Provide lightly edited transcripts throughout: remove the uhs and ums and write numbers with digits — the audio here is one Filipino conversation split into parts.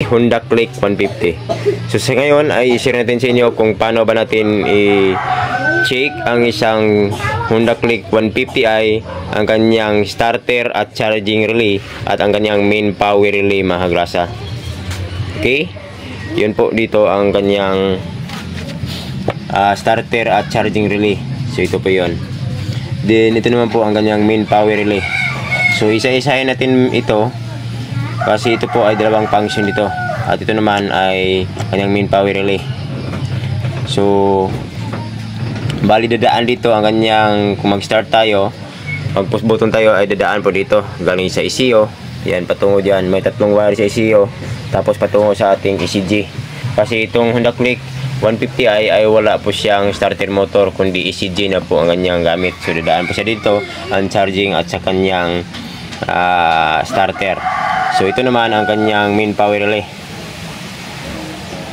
Honda Click 150. So sa ngayon ay i-share natin sa inyo kung paano ba natin i-check ang isang Honda Click 150i, ang kanyang starter at charging relay at ang kanyang main power relay, mga kagrasa. Okay, yun po dito ang kanyang starter at charging relay. So ito po yun. Then ito naman po ang kanyang main power relay. So isa-isahin natin ito kasi ito po ay dalawang function dito at ito naman ay kanyang main power relay. So bali dadaan dito ang kanyang, kung mag-start tayo, mag push button tayo, ay dadaan po dito galing sa ECU. Yan, patungo dyan, may tatlong wire sa ECU, tapos patungo sa ating ECG. Kasi itong Honda Click 150i ay wala po siyang starter motor, kundi ECG na po ang kanyang gamit. So dadaan po siya dito ang charging at sa kanyang starter. So ito naman ang kanyang main power relay.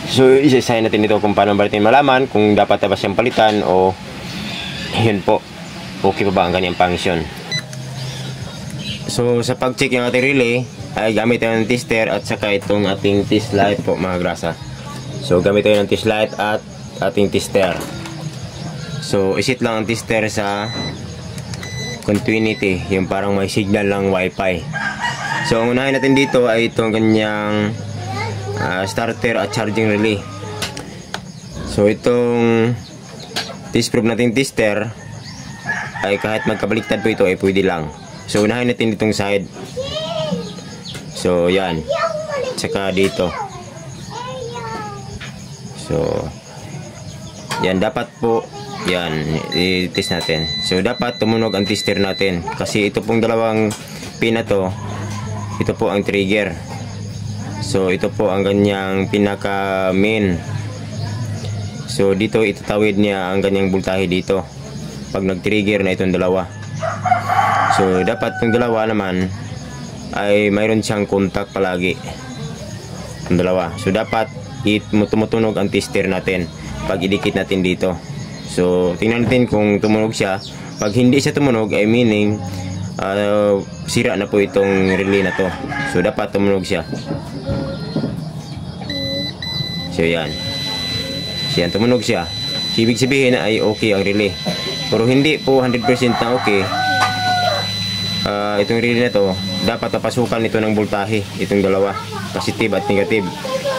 So isa-isahin natin dito kung paano ba natin malaman kung dapat na ba siyang palitan o yun po, okay pa ba ang kanyang function. So sa pag-check ng ating relay ay gamit tayo ng tester at saka itong ating test light po, mga grasa. So gamit tayo ng test light at ating tester. So isit lang ang tester sa continuity, yung parang may signal lang wifi. So ang unahin natin dito ay itong kanyang starter at charging relay. So itong test probe natin tester ay kahit magkabaliktad po ito ay pwede lang. So unahin natin itong side. So yan, tsaka dito. So yan, dapat po yan i-test natin. So dapat tumunog ang tester natin kasi ito pong dalawang pin na to, ito po ang trigger. So ito po ang kanyang pinaka main. So dito itatawid niya ang kanyang voltahe dito pag nag-trigger na itong dalawa. So dapat itong dalawa naman ay mayroon siyang contact palagi, ang dalawa. So dapat tumutunog ang tester natin pag idikit natin dito. So tingnan natin kung tumunog siya. Pag hindi siya tumunog ay meaning sira na po itong relay na to. So dapat tumunog siya. So yan, siya tumunog siya, ibig sabihin ay okay ang relay. Pero hindi po 100% na okay. Itong relay na to, dapat papasukan nito ng voltahe, itong dalawa, positive at negative.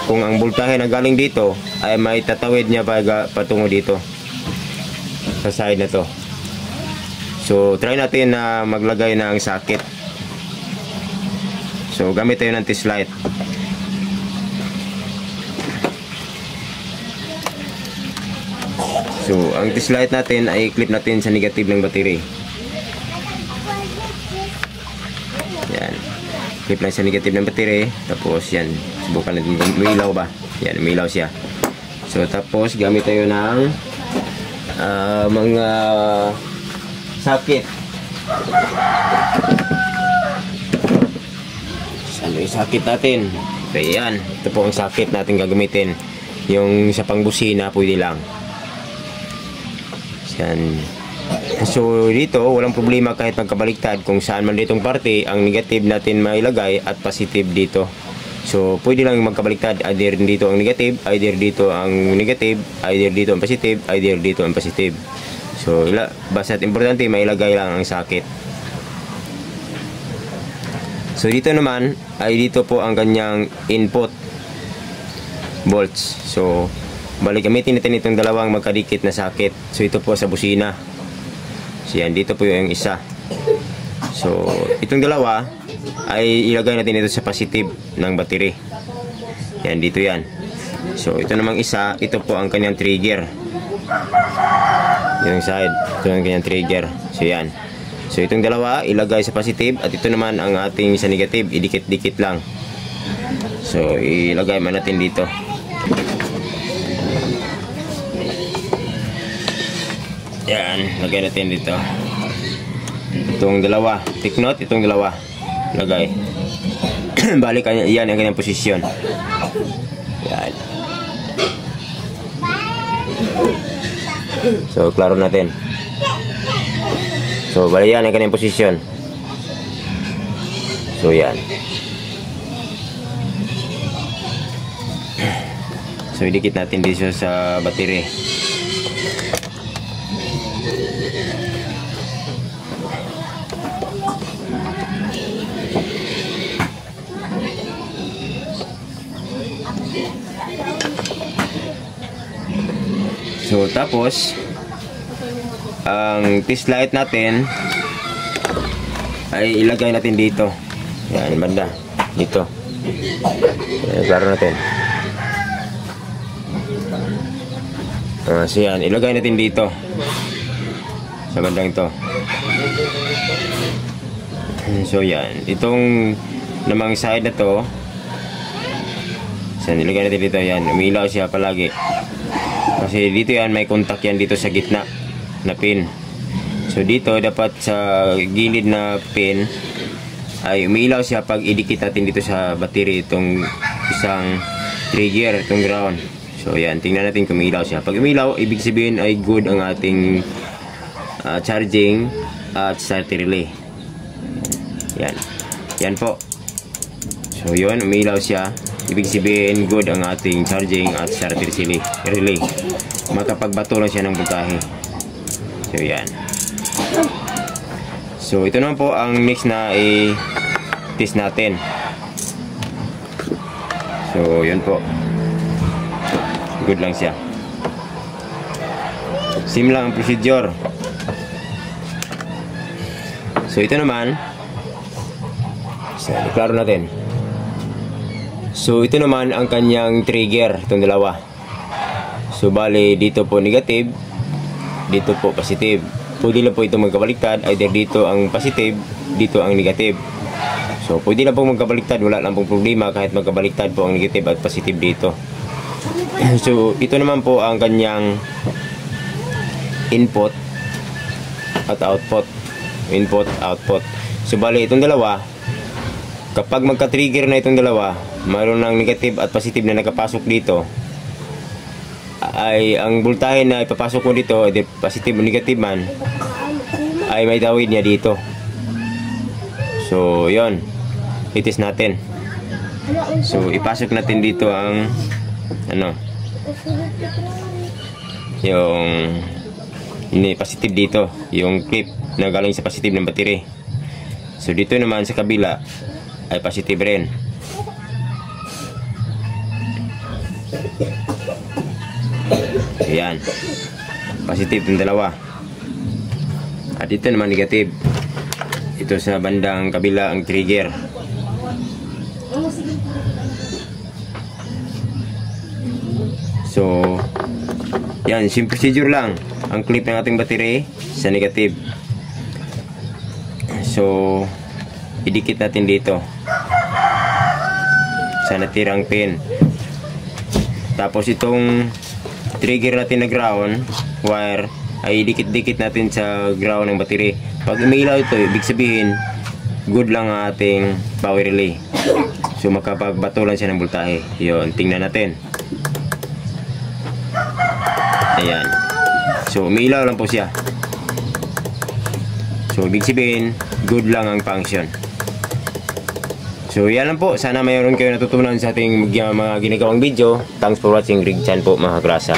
Kung ang voltahe na galing dito ay may tatawid niya patungo dito sa side na to. So try natin na maglagay ng socket. So gamit tayo ng test light. So ang test light natin ay clip natin sa negative ng battery. Yan, clip lang sa negative ng battery. Tapos yan, subukan natin kung umilaw ba. Yan, umilaw siya. So tapos gamit tayo ng mga socket. Ano yung socket natin? Ayan, ito po ang socket natin gagamitin. Yung sa pangbusina pwede lang. Yan. So dito walang problema kahit magkabaliktad kung saan man ditong parte ang negative natin mailagay at positive dito. So pwede lang magkabaliktad, either dito ang negative, either dito ang negative, either dito ang positive, either dito ang positive. So basta importante mailagay lang ang socket. So dito naman ay dito po ang kanyang input volts. So balik gamitin natin itong dalawang magkadikit na socket. So ito po sa busina. So yan, dito po yung isa. So itong dalawa ay ilagay natin ito sa positive ng battery. Yan, dito yan. So ito namang isa, ito po ang kanyang trigger. Yung side, ito ang kanyang trigger. So yan. So itong dalawa ilagay sa positive at ito naman ang ating sa negative, idikit-dikit lang. So ilagay man natin dito. Yan, lagay natin dito. Itong dalawa, take note, itong dalawa lagay. Balik yan ang kanyang posisyon. Yan. So klaro natin. So balik yan ang kanyang posisyon. So yan. So idikit natin dito sa battery. So tapos ang test light natin ay ilagay natin dito. Yan, banda dito. Klaro natin. So yan, ilagay natin dito sa bandang ito. So yan, itong namang side na to, so ilagay natin dito. Yan, umilaw siya palagi kasi dito yan, may contact yan dito sa gitna na pin. So dito dapat sa gilid na pin ay umilaw siya pag idikit natin dito sa battery itong isang trigger, itong ground. So yan, tingnan natin kung umilaw siya. Pag umilaw, ibig sabihin ay good ang ating charging at starter relay. Yan. Yan po. So yun, umilaw siya. Ibig sabihin good ang ating charging at starter relay. Makapagbato lang siya ng voltahe. So yan. So ito naman po ang next na i-test natin. So yun po. Good lang siya. Same lang ang procedure. So ito naman, so iklaro natin. So ito naman ang kanyang trigger, itong dalawa. So bali dito po negative, dito po positive. Pwede lang po ito magkabaliktad, either dito ang positive, dito ang negative. So pwede lang po magkabaliktad, wala lang pong problema kahit magkabaliktad po ang negative at positive dito. So ito naman po ang kanyang input at output. Input, output. So bali itong dalawa, kapag magka-trigger na itong dalawa, mayroon ng negative at positive na nakapasok dito, ay ang voltahe na ipapasok mo dito, positive o negative man, ay may tawid niya dito. So yon, itis natin. So ipasok natin dito ang yung positive dito, yung clip na galing sa positive ng battery. So dito naman sa kabila ay positive rin. Ayan, positive yung dalawa. At ito naman negative. Ito sa bandang kabila ang trigger. So yan, simple procedure lang. Ang clip ng ating battery sa negative. So idikit natin dito sa natirang pin. Tapos itong trigger natin na ground wire ay dikit-dikit natin sa ground ng battery. Pag umilaw ito, ibig sabihin good lang ang ating power relay. So makapagbato lang siya ng voltahe. Yun, tingnan natin. Ayan. So umilaw lang po siya. So ibig sabihin good lang ang function. So yan lang po. Sana mayroon kayo natutunan sa ating mga ginagawang video. Thanks for watching. Rig Chan po mga kagrasa.